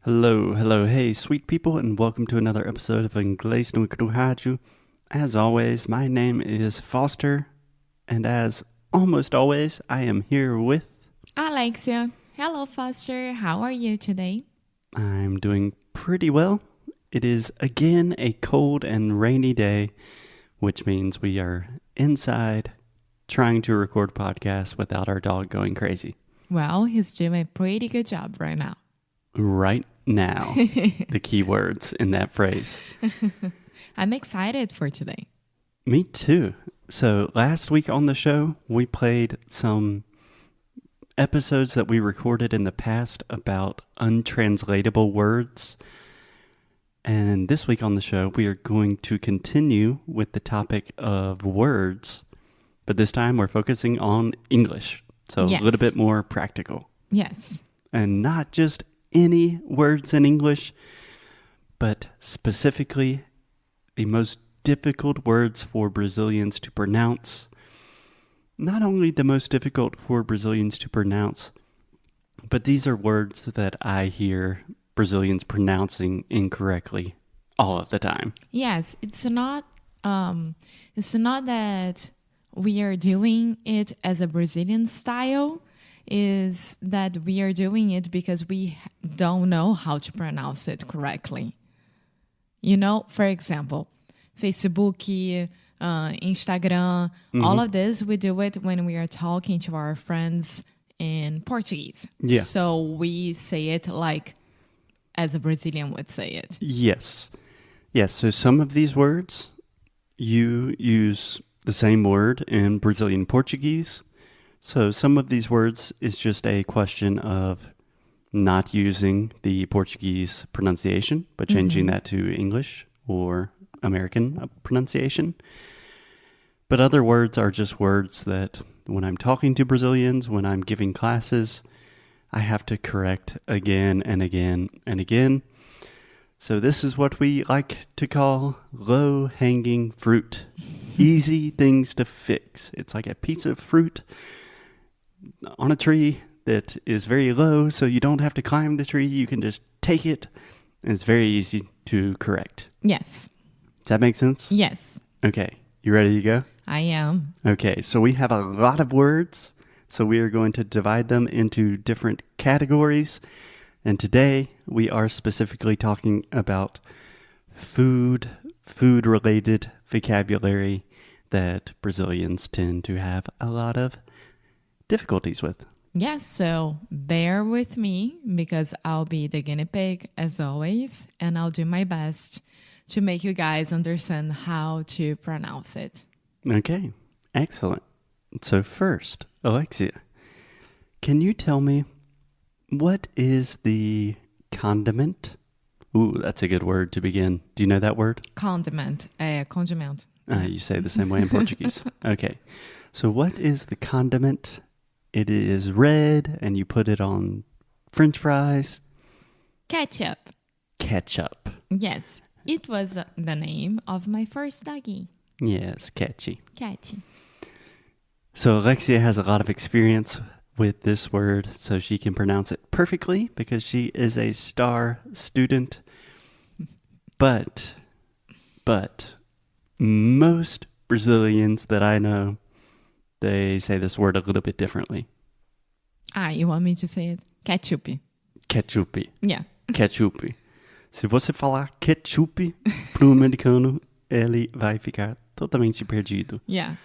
Hello, hey, sweet people, and welcome to another episode of Inglês no Rádio. As always, my name is Foster, and as almost always, I am here with... Alexia. Hello, Foster. How are you today? I'm doing pretty well. It is again a cold and rainy day, which means we are inside trying to record podcasts without our dog going crazy. Well, he's doing a pretty good job right now. Right now, the key words in that phrase. I'm excited for today. Me too. So last week on the show, we played some episodes that we recorded in the past about untranslatable words. And this week on the show, we are going to continue with the topic of words, but this time we're focusing on English. So Yes. A little bit more practical. Yes. And not just any words in English, but specifically the most difficult words for Brazilians to pronounce. Not only the most difficult for Brazilians to pronounce, but these are words that I hear Brazilians pronouncing incorrectly all of the time. Yes, it's not that we are doing it as a Brazilian style, is that we are doing it because we don't know how to pronounce it correctly. You know, for example, Facebook, Instagram, all of this, we do it when we are talking to our friends in Portuguese. Yeah. So we say it like as a Brazilian would say it. Yes. So some of these words, you use the same word in Brazilian Portuguese. So some of these words is just a question of not using the Portuguese pronunciation, but changing that to English or American pronunciation. But other words are just words that when I'm talking to Brazilians, when I'm giving classes, I have to correct again and again and again. So this is what we like to call low-hanging fruit. Easy things to fix. It's like a piece of fruit on a tree that is very low, so you don't have to climb the tree. You can just take it, and it's very easy to correct. Yes. Does that make sense? Yes, Okay. You ready to go? I am. Okay, so we have a lot of words, so we are going to divide them into different categories. And today, we are specifically talking about food-related vocabulary that Brazilians tend to have a lot of difficulties with. Yes, so bear with me because I'll be the guinea pig as always, and I'll do my best to make you guys understand how to pronounce it. Okay, excellent. So first, Alexia, can you tell me what is the condiment? Ooh, that's a good word to begin. Do you know that word? Condiment. Condiment. You say the same way in Portuguese. Okay, so what is the condiment? It is red, and you put it on French fries. Ketchup. Ketchup. Yes, it was the name of my first doggy, Yes, catchy. Catty. So Alexia has a lot of experience with this word, so she can pronounce it perfectly because she is a star student. But most Brazilians that I know, they say this word a little bit differently. You want me to say it? Ketchup. Ketchup. Yeah. Ketchup. Se você falar ketchup pro americano, ele vai ficar totalmente perdido. Yeah.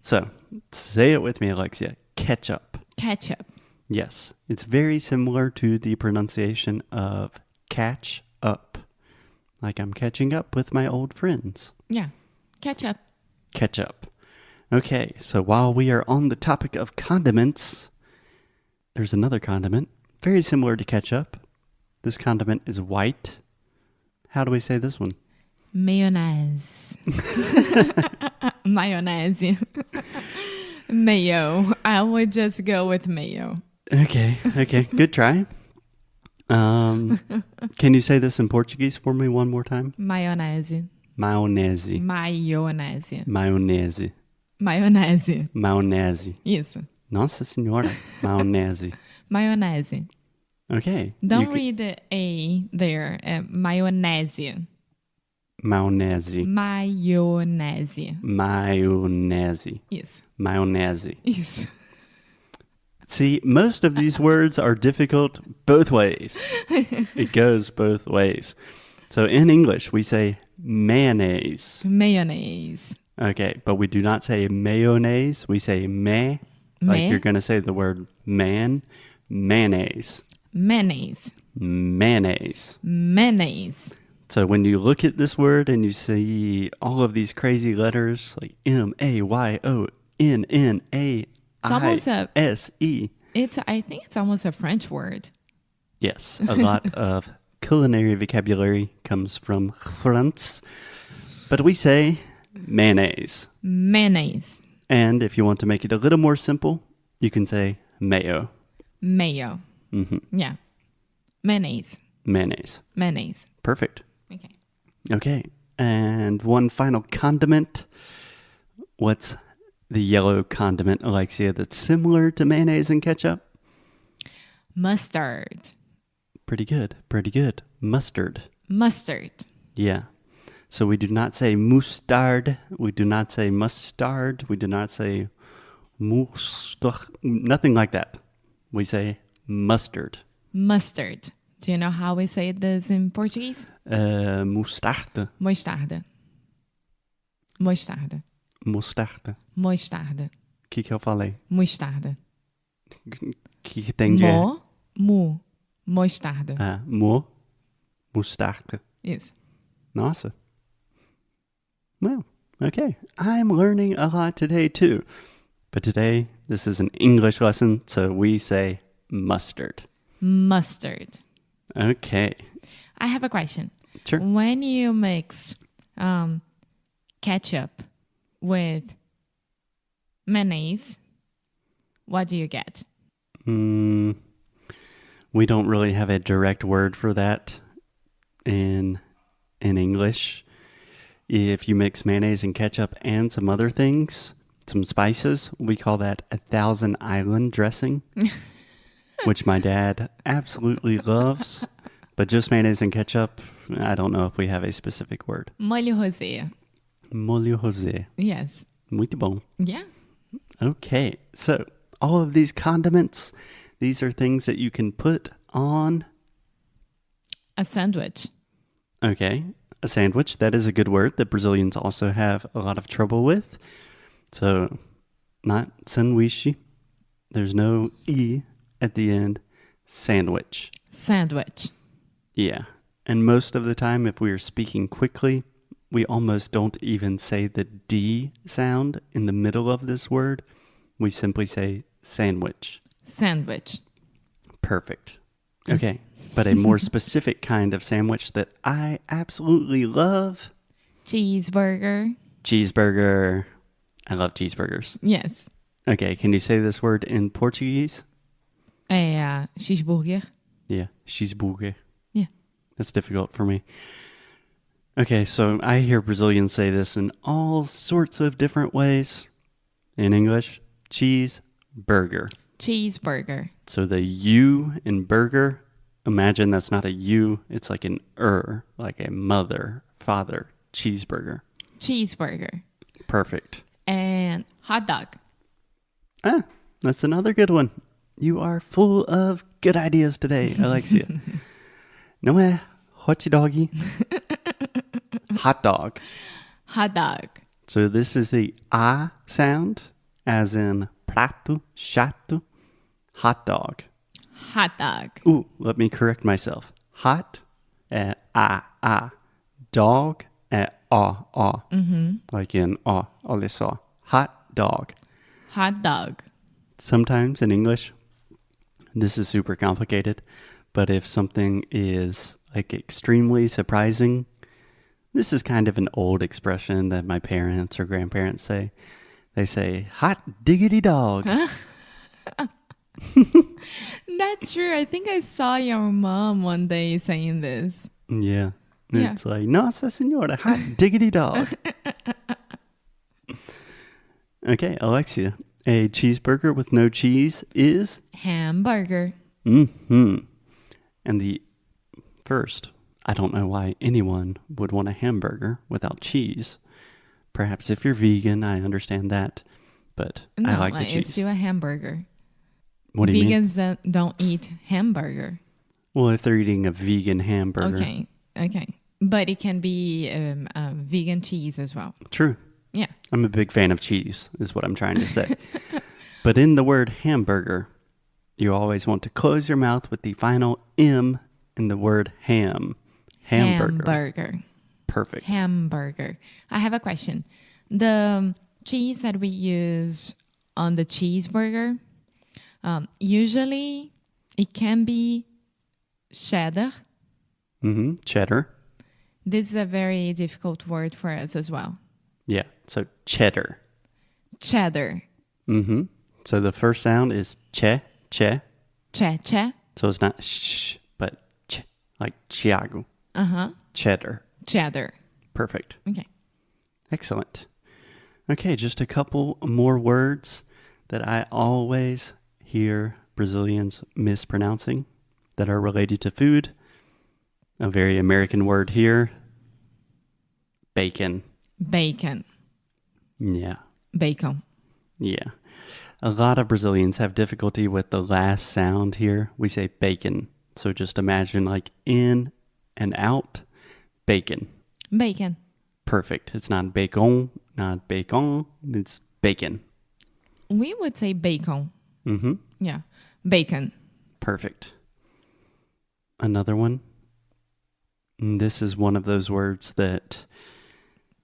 So, say it with me, Alexia. Ketchup. Ketchup. Yes. It's very similar to the pronunciation of catch up. Like I'm catching up with my old friends. Yeah. Ketchup. Ketchup. Okay, so while we are on the topic of condiments, there's another condiment, very similar to ketchup. This condiment is white. How do we say this one? Mayonnaise. Mayonnaise. Mayo. I would just go with mayo. Okay, good try. Can you say this in Portuguese for me one more time? Maionese. Maionese. Maionese. Maionese. Maionese. Maionese. Isso. Nossa senhora, maionese. Maionese. Okay. Don't read the A there. Mayonnaise. Mayonnaise. Mayonnaise. Mayonnaise. Yes. Mayonnaise. Yes. See, most of these words are difficult both ways. It goes both ways. So in English, we say mayonnaise. Mayonnaise. Okay, but we do not say mayonnaise. We say may. Like you're going to say the word man. Mayonnaise. Mayonnaise. Mayonnaise. Mayonnaise. So when you look at this word and you see all of these crazy letters like M-A-Y-O-N-N-A-I-S-E. I think it's almost a French word. Yes, a lot of culinary vocabulary comes from France. But we say mayonnaise. Mayonnaise. And if you want to make it a little more simple, you can say mayo. Mayo. Mm-hmm. Yeah. Mayonnaise. Mayonnaise. Mayonnaise. Perfect. Okay. Okay. And one final condiment. What's the yellow condiment, Alexia, that's similar to mayonnaise and ketchup? Mustard. Pretty good. Pretty good. Mustard. Mustard. Yeah. So we do not say mustard. We do not say mustard. We do not say mustard. Nothing like that. We say mustard. Mustard. Do you know how we say this in Portuguese? Mostarda. Mostarda. Mostarda. Mostarda. Mostarda. O que eu falei? Mostarda. O que tem de... Mostarda. Mostarda. Yes. Nossa. Well, okay. I'm learning a lot today too. But today, this is an English lesson, so we say mustard. Mustard. Okay. I have a question. Sure. When you mix ketchup with mayonnaise, what do you get? We don't really have a direct word for that in English. If you mix mayonnaise and ketchup and some other things, some spices, we call that a Thousand Island dressing, which my dad absolutely loves. But just mayonnaise and ketchup, I don't know if we have a specific word. Molho rosé. Molho rosé. Yes. Muito bom. Yeah. Okay, so all of these condiments, these are things that you can put on... A sandwich. Okay, a sandwich. That is a good word that Brazilians also have a lot of trouble with. So, not sanduíche. There's no E at the end. Sandwich. Sandwich. Yeah. And most of the time, if we are speaking quickly, we almost don't even say the D sound in the middle of this word. We simply say sandwich. Sandwich. Perfect. Okay. But a more specific kind of sandwich that I absolutely love. Cheeseburger. Cheeseburger. I love cheeseburgers. Yes. Okay, can you say this word in Portuguese? Cheeseburger. Yeah, cheeseburger. Yeah. That's difficult for me. Okay, so I hear Brazilians say this in all sorts of different ways. In English, cheeseburger. Cheeseburger. So the U in burger, imagine that's not a U, it's like an like a mother, father, cheeseburger. Cheeseburger. Perfect. And hot dog. Ah, that's another good one. You are full of good ideas today, Alexia. Não é hot doggy. Hot dog. Hot dog. So this is the A sound, as in prato, chato, hot dog. Hot dog. Ooh, let me correct myself. Hot, A. Dog, A. Mm-hmm. Like in olha só. Hot dog. Hot dog. Sometimes in English, this is super complicated, but if something is like extremely surprising, this is kind of an old expression that my parents or grandparents say. They say, hot diggity dog. That's true. I think I saw your mom one day saying this. Yeah. It's like, Nossa Senhora, hot diggity dog. Okay, Alexia, a cheeseburger with no cheese is? Hamburger. Mm-hmm. And first, I don't know why anyone would want a hamburger without cheese. Perhaps if you're vegan, I understand that, but I like the cheese. It's still a hamburger. What do you mean? Vegans don't eat hamburger. Well, if they're eating a vegan hamburger. Okay. But it can be vegan cheese as well. True. Yeah. I'm a big fan of cheese, is what I'm trying to say. But in the word hamburger, you always want to close your mouth with the final M in the word ham. Hamburger. Perfect. Hamburger. I have a question. The cheese that we use on the cheeseburger, usually it can be cheddar. Mm-hmm. Cheddar. This is a very difficult word for us as well. Yeah. So cheddar. Cheddar. Mm-hmm. So the first sound is che. Che. So it's not sh, but ch, like Chiago. Uh-huh. Cheddar. Perfect. Okay. Excellent. Okay, just a couple more words that I always hear Brazilians mispronouncing that are related to food. A very American word here. Bacon. Yeah. Bacon. Yeah. A lot of Brazilians have difficulty with the last sound here. We say bacon. So just imagine like in and out. Bacon. Perfect. It's not bacon, not bacon. It's bacon. We would say bacon. Mm-hmm. Yeah. Bacon. Perfect. Another one. This is one of those words that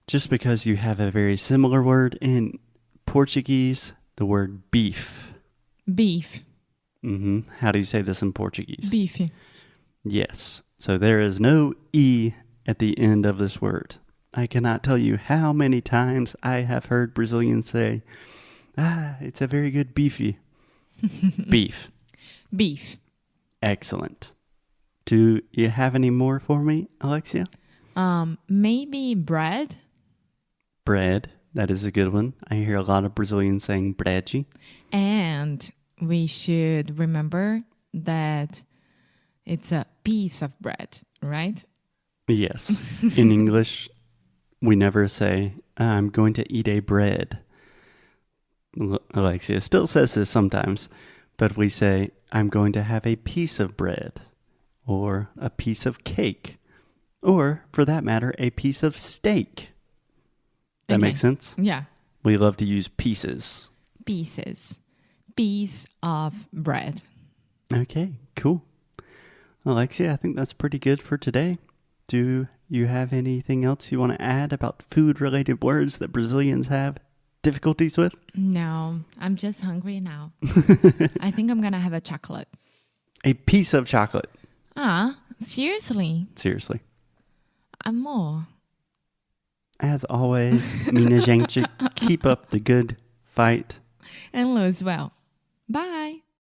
just because you have a very similar word in Portuguese, the word beef. Mm-hmm. How do you say this in Portuguese? Beef. Yes. So there is no E at the end of this word. I cannot tell you how many times I have heard Brazilians say, it's a very good beefy. Beef. Excellent. Do you have any more for me, Alexia? Maybe bread. Bread. That is a good one. I hear a lot of Brazilians saying bread. And we should remember that it's a piece of bread, right? Yes. In English, we never say, I'm going to eat a bread. Alexia still says this sometimes, but we say, I'm going to have a piece of bread, or a piece of cake, or, for that matter, a piece of steak. That makes sense? Yeah. We love to use pieces. Piece of bread. Okay, cool. Alexia, I think that's pretty good for today. Do you have anything else you want to add about food-related words that Brazilians have difficulties with? No, I'm just hungry now. I think I'm going to have a chocolate. A piece of chocolate. Seriously? Seriously. Amor. As always, minha gente, keep up the good fight. And lose well. Bye.